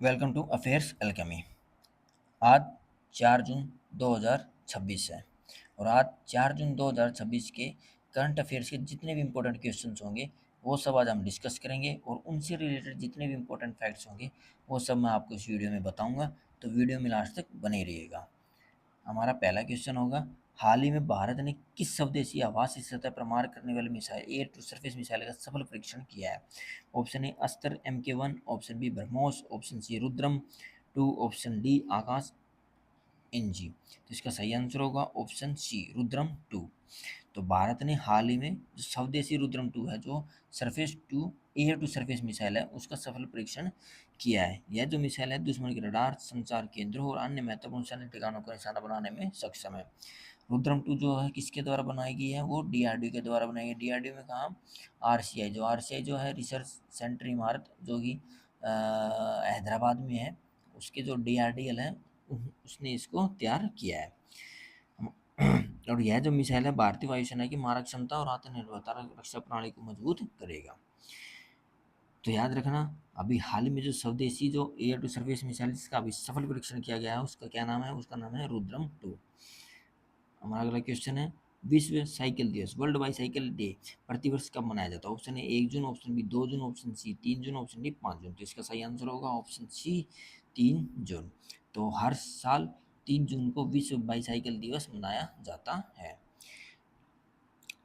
Welcome to affairs alchemy. आज 4 जून 2026 है और आज 4 जून 2026 के करंट अफेयर्स के जितने भी इम्पोर्टेंट क्वेश्चंस होंगे वो सब आज हम डिस्कस करेंगे और उनसे रिलेटेड जितने भी इम्पोर्टेंट फैक्ट्स होंगे वो सब मैं आपको इस वीडियो में बताऊंगा। तो वीडियो में लास्ट तक बने रहिएगा। हमारा पहला क्वेश्चन होगा, हाल ही में भारत ने किस स्वदेशी आवासीय सतह पर मार करने वाली missile air to surface missile का सफल परीक्षण किया है? Option A Astra MK1, option B BrahMos, option C Rudram two, option D Akash NG। तो इसका सही आंसर होगा ऑप्शन सी रुद्रम टू। तो भारत ने हाल ही में जो स्वदेशी रुद्रम टू है, जो surface to air to surface missile है, उसका सफल परीक्षण किया है। यह जो मिसाइल है दुश्मन के रडार, संचार केंद्रों और अन्य महत्वपूर्ण सैन्य ठिकानों को निशाना बनाने में सक्षम है। रुद्रम टू जो है किसके द्वारा बनाई गई है? वो DRDO के द्वारा बनाई गई। DRDO में कहा RCI जो है रिसर्च सेंटर इमारत, जो कि हैदराबाद में है, उसके जो DRDL है उसने इसको तैयार किया है। और यह जो मिसाइल है भारतीय वायुसेना की मारक क्षमता और आत्मनिर्भरता रक्षा प्रणाली को मजबूत करेगा। तो याद रखना, अभी हाल ही में जो स्वदेशी जो एयर टू सरफेस मिसाइल जिसका अभी सफल परीक्षण किया गया है, उसका क्या नाम है? उसका नाम है रुद्रम टू। हमारा अगला क्वेश्चन है, विश्व साइकिल दिवस, वर्ल्ड बाईसाइकिल डे प्रतिवर्ष कब मनाया जाता है? ऑप्शन ए 1 जून, ऑप्शन बी 2 जून, ऑप्शन सी 3 जून, ऑप्शन डी 5 जून। तो इसका सही आंसर होगा ऑप्शन सी 3 जून। तो हर साल 3 जून को विश्व बाईसाइकिल दिवस मनाया जाता है।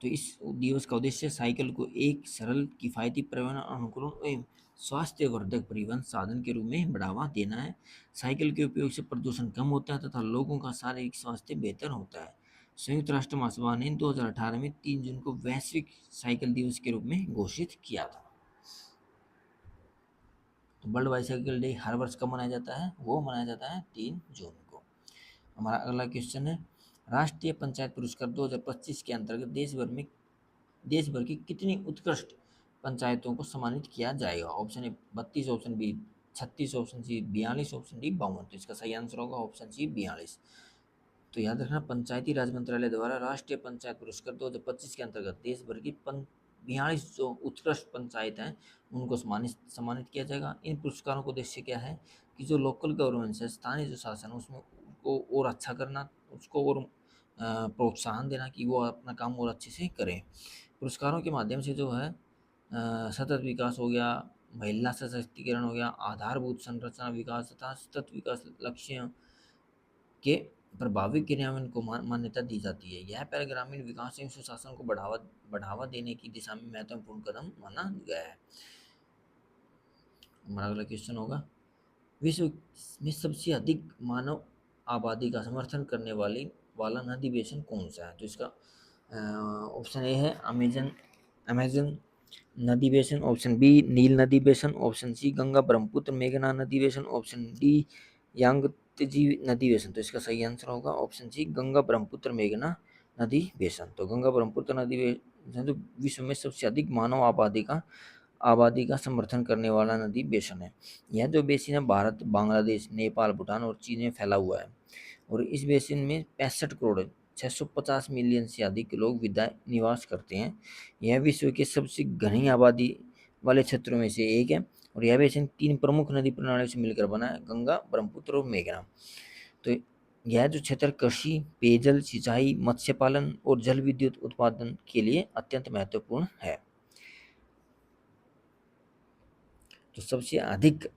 तो इस दिवस का उद्देश्य साइकिल को एक सरल, किफायती, परिवहन अनुकूल एवं स्वास्थ्यवर्धक परिवहन साधन के रूप में बढ़ावा देना है। साइकिल के उपयोग से प्रदूषण कम होता है तथा लोगों का शारीरिक स्वास्थ्य बेहतर होता है। संयुक्त राष्ट्र महासभा ने 2018 में 3 जून को वैश्विक साइकिल दिवस के रूप में घोषित किया था। तो वर्ल्ड बाईसाइकिल डे हर वर्ष कब मनाया जाता है? वो मनाया जाता है 3 जून को। हमारा अगला क्वेश्चन है, राष्ट्रीय पंचायत पुरस्कार 2025 के अंतर्गत देश भर की कितनी उत्कृष्ट पंचायतों को सम्मानित किया जाएगा? Option A 32, option B 36, option C 42, option D 52। तो इसका सही आंसर होगा ऑप्शन सी 42। तो याद रखना, पंचायती राज मंत्रालय द्वारा राष्ट्रीय पंचायत पुरस्कार 2025 के अंतर्गत देश भर की 42 जो उत्कृष्ट पंचायत हैं उनको सम्मानित सम्मानित किया जाएगा। इन पुरस्कारों का उद्देश्य क्या है कि जो लोकल गवर्नमेंट है, स्थानीय जो शासन है, उसमें उसको और अच्छा करना, उसको और प्रोत्साहन देना कि वो अपना काम और अच्छे से करें। पुरस्कारों के माध्यम से जो है सतत विकास हो गया, महिला सशक्तिकरण हो गया, आधारभूत संरचना विकास तथा सतत विकास लक्ष्यों के प्रभावी क्रियान्वयन को मान्यता दी जाती है। यह पहल ग्रामीण विकास एवं सुशासन को बढ़ावा देने की दिशा में महत्वपूर्ण कदम माना गया है। हमारा अगला क्वेश्चन होगा, विश्व में सबसे अधिक मानव आबादी का समर्थन करने वाला नदी बेसिन कौन सा है? तो इसका ऑप्शन ए है अमेजन अमेजन नदी बेसिन, ऑप्शन बी नील नदी basin, option C Ganga Brahmaputra मेघना नदी बेसिन, ऑप्शन डी यांगत्जी नदी बेसिन। तो इसका सही आंसर होगा ऑप्शन सी गंगा ब्रह्मपुत्र मेघना नदी बेसिन। तो गंगा ब्रह्मपुत्र नदी बेसिन तो विश्व में सबसे अधिक मानव आबादी का समर्थन करने वाला नदी बेसिन है। यह जो बेसिन है भारत, बांग्लादेश, नेपाल, भूटान और चीन में फैला हुआ है और इस बेसिन में 65 करोड़ 650 मिलियन से अधिक लोग निवास करते हैं। यह विश्व के सबसे घनी आबादी वाले क्षेत्रों में से एक है और यह बेसिन 3 प्रमुख नदी प्रणालियों से मिलकर बना है, गंगा, ब्रह्मपुत्र और मेघना। तो यह जो क्षेत्र कृषि, पेयजल, सिंचाई, मत्स्य पालन और जल विद्युत उत्पादन के लिए अत्यंत महत्वपूर्ण है। तो सबसे अधिक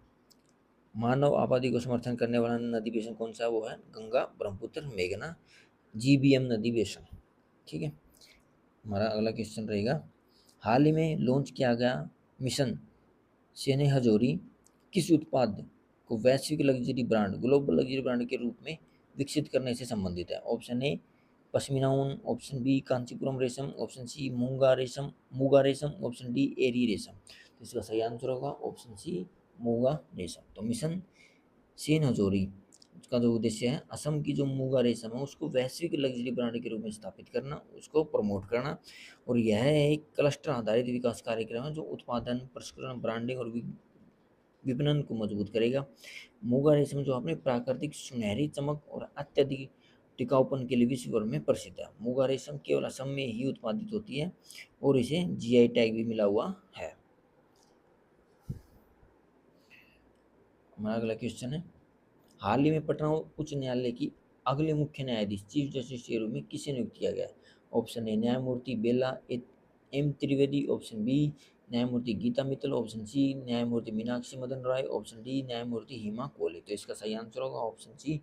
मानव आबादी को समर्थन करने वाला नदी बेसिन कौन सा है? वो है गंगा, ब्रह्मपुत्र, मेघना, GBM नदी बेसिन। ठीक है। हमारा अगला क्वेश्चन रहेगा, हाल ही में लॉन्च किया गया मिशन सेने हजोरी किस उत्पाद को वैश्विक luxury brand, global luxury brand के रूप में विकसित करने से संबंधित है? ऑप्शन ए पश्मीना ऊन, ऑप्शन बी कांचीपुरम रेशम, ऑप्शन सी मूंगा रेशम, ऑप्शन डी एरी रेशम। तो इसका सही आंसर होगा ऑप्शन सी मूंगा रेशम। तो मिशन सेन हजोरी का जो उद्देश्य है असम की जो मूंगा रेशम है उसको वैश्विक लग्जरी ब्रांड के रूप में स्थापित करना, उसको प्रमोट करना। और यह एक क्लस्टर आधारित विकास कार्यक्रम है जो उत्पादन, प्रसंस्करण, ब्रांडिंग और विपणन को मजबूत करेगा। मूंगा रेशम जो अपने प्राकृतिक सुनहरी चमक और अत्यधिक टिकाऊपन के लिए विश्व भर में प्रसिद्ध है। मूंगा रेशम केवल असम में ही उत्पादित होती है और इसे GI टैग भी मिला हुआ है। हमारा अगला क्वेश्चन है, हाल ही में पटना उच्च न्यायालय की अगले मुख्य न्यायाधीश चीफ जस्टिस के रूप में किसे नियुक्त किया गया है? ऑप्शन ए न्यायमूर्ति एम त्रिवेदी, ऑप्शन बी न्यायमूर्ति गीता मित्तल, ऑप्शन सी न्यायमूर्ति मीनाक्षी मदन राय, ऑप्शन डी न्यायमूर्ति हिमा कोहली। तो इसका सही आंसर होगा ऑप्शन सी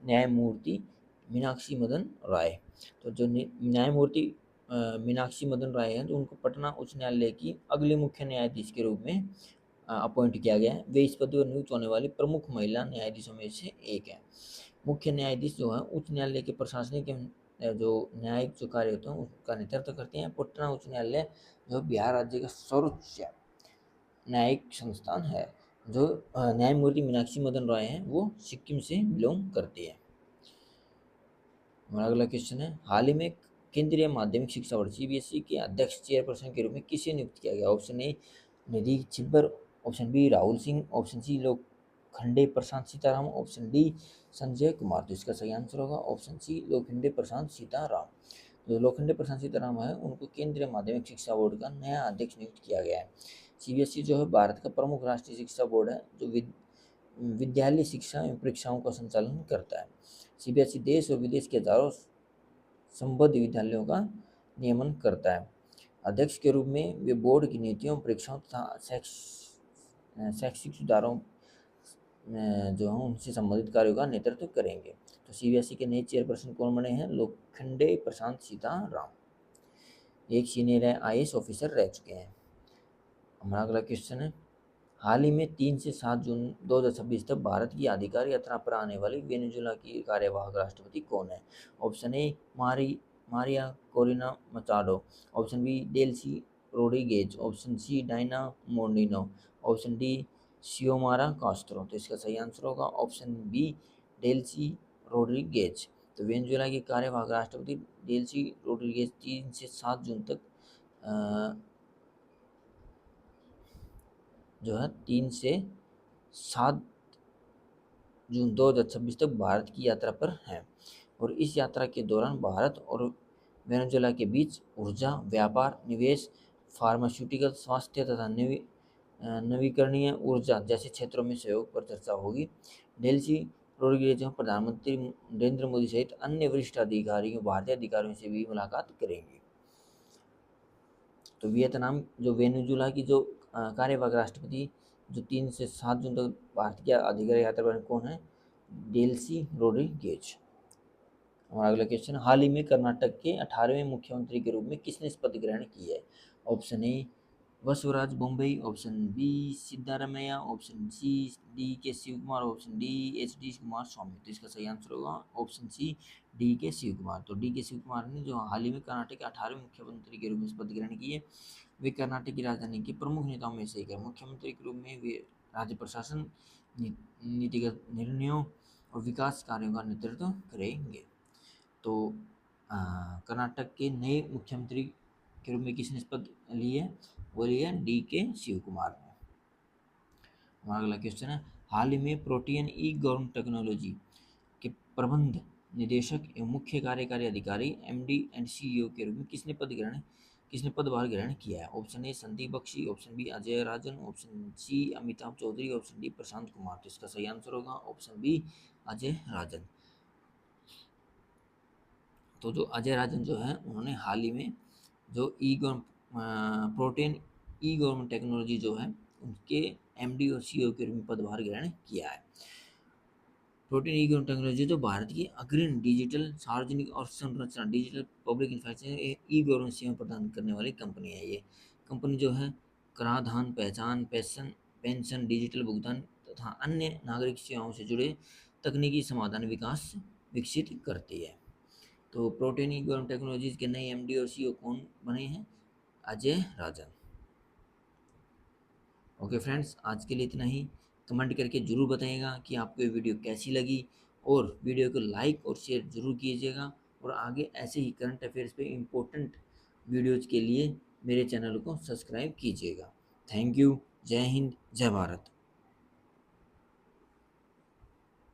न्यायमूर्ति मीनाक्षी मदन राय। तो जो न्यायमूर्ति मीनाक्षी मदन राय हैं, तो उनको पटना उच्च न्यायालय की अगले मुख्य न्यायाधीश के रूप में अपॉइंट किया गया है। वे इस पद पर नियुक्त होने वाली प्रमुख महिला न्यायाधीशों में से एक है। मुख्य न्यायाधीश जो है उच्च न्यायालय के प्रशासनिक जो न्यायिक जो कार्य होते हैं उसका नेतृत्व करते हैं। पटना उच्च न्यायालय जो बिहार राज्य का सर्वोच्च न्यायिक संस्थान है। जो न्यायमूर्ति मीनाक्षी मदन राय हैं वो सिक्किम से बिलोंग करती है। हमारा अगला क्वेश्चन है, हाल ही में केंद्रीय माध्यमिक शिक्षा बोर्ड सीबीएसई के अध्यक्ष चेयरपर्सन के रूप में किसे नियुक्त किया गया? Option A Nidhi Chhibber, option B Rahul Singh, option C Lokhande Prashant Sitaram, option D Sanjay Kumar. तो इसका सही आंसर होगा ऑप्शन सी लोखंडे प्रशांत सीताराम। जो लोखंडे प्रशांत सीताराम है उनको केंद्रीय माध्यमिक शिक्षा बोर्ड का नया अध्यक्ष नियुक्त किया गया है। सीबीएसई जो है भारत का प्रमुख राष्ट्रीय शिक्षा बोर्ड है जो विद्यालय शिक्षा एवं परीक्षाओं का संचालन करता है। सीबीएसई देश और विदेश के हजारों संबद्ध विद्यालयों का नियमन करता है। अध्यक्ष के रूप में वे बोर्ड की नीतियों, परीक्षाओं तथा शैक्षिक सुधारों जो हैं उनसे संबंधित कार्यों का नेतृत्व करेंगे। तो सीबीएसई के नए चेयरपर्सन कौन बने हैं? लोखंडे प्रशांत सीताराम, एक सीनियर आईएएस ऑफिसर रह चुके हैं। हमारा अगला क्वेश्चन है, हाल ही में 3 से 7 जून 2026 तक भारत की आधिकारिक यात्रा पर आने वाली वेनेजुएला की कार्यवाहक राष्ट्रपति कौन है? Option A Maria Corina Machado, option B Delcy Rodriguez, option C Diana Mondino, option D Xiomara Castro. तो इसका सही आंसर होगा ऑप्शन बी डेल्सी रोड्रिगेज। तो वेनेजुएला की कार्यवाहक राष्ट्रपति डेल्सी रोड्रिगेज 3 से 7 जून तक जो है 3 से 7 जून 2026 तक भारत की यात्रा पर हैं और इस यात्रा के दौरान भारत और वेनेजुएला के बीच ऊर्जा, व्यापार, निवेश, फार्मास्यूटिकल, स्वास्थ्य तथा नवीकरणीय ऊर्जा जैसे क्षेत्रों में सहयोग पर चर्चा होगी। डेल्सी रोड्रिगेज प्रधानमंत्री नरेंद्र मोदी सहित अन्य वरिष्ठ अधिकारियों, भारतीय अधिकारियों से भी मुलाकात करेंगे। तो वियतनाम जो वेनेजुएला की जो कार्यवाहक राष्ट्रपति जो 3 से 7 जून तक भारत की आधिकारिक यात्रा पर कौन है? Delsey Rodriguez. हमारा अगला क्वेश्चन, हाल ही में कर्नाटक के 18वें मुख्यमंत्री के रूप में किसने शपथ ग्रहण की है? Option A Basavaraj Bommai, option B Siddaramaiah, option C D K Shivakumar, option D H D Kumaraswamy. तो इसका सही आंसर होगा option C D K Shiv Kumar. तो डी के शिव कुमार ने जो हाल ही में कर्नाटक के 18वें मुख्यमंत्री के रूप में शपथ ग्रहण की है। वे कर्नाटक की राजधानी के प्रमुख नेताओं में से एक है। मुख्यमंत्री के रूप में वे राज्य प्रशासन, नीतिगत निर्णयों और विकास कार्यों का नेतृत्व करेंगे। तो कर्नाटक के नए मुख्यमंत्री के रूप में किसने शपथ ली है? वो ली है डी के शिव कुमार ने। हमारा अगला क्वेश्चन है, हाल ही में प्रोटियन ई गवर्नमेंट टेक्नोलॉजी के प्रबंध निदेशक एवं मुख्य कार्यकारी अधिकारी एमडी एंड सीईओ के रूप में किसने पदभार ग्रहण किया है? Option A Sandeep Bakshi, option B Ajay Rajan, option C Amitabh Chaudhary, option D Prashant Kumar. तो इसका सही आंसर होगा ऑप्शन बी अजय राजन। तो जो अजय राजन जो है उन्होंने हाल ही में जो प्रोटीन ई गवर्नमेंट टेक्नोलॉजी जो है उनके एमडी और सीईओ के रूप में पदभार ग्रहण किया है। प्रोटीन ई गवर्नमेंट टेक्नोलॉजी जो भारत की अग्रणी डिजिटल सार्वजनिक और संरचना digital public infrastructure e governance सेवा प्रदान करने वाली कंपनी है। ये कंपनी जो है कराधान, पहचान, पेंशन, डिजिटल भुगतान तथा अन्य नागरिक सेवाओं से जुड़े तकनीकी समाधान विकसित करती है। तो प्रोटीन ई गवर्नमेंट टेक्नोलॉजीज के नए एमडी और सीईओ कौन बने हैं? अजय राजन। ओके फ्रेंड्स, आज के लिए इतना ही। कमेंट करके ज़रूर बताइएगा कि आपको ये वीडियो कैसी लगी और वीडियो को लाइक और शेयर ज़रूर कीजिएगा और आगे ऐसे ही करंट अफेयर्स पे इम्पोर्टेंट वीडियोज़ के लिए मेरे चैनल को सब्सक्राइब कीजिएगा। Thank you. जय हिंद, जय भारत।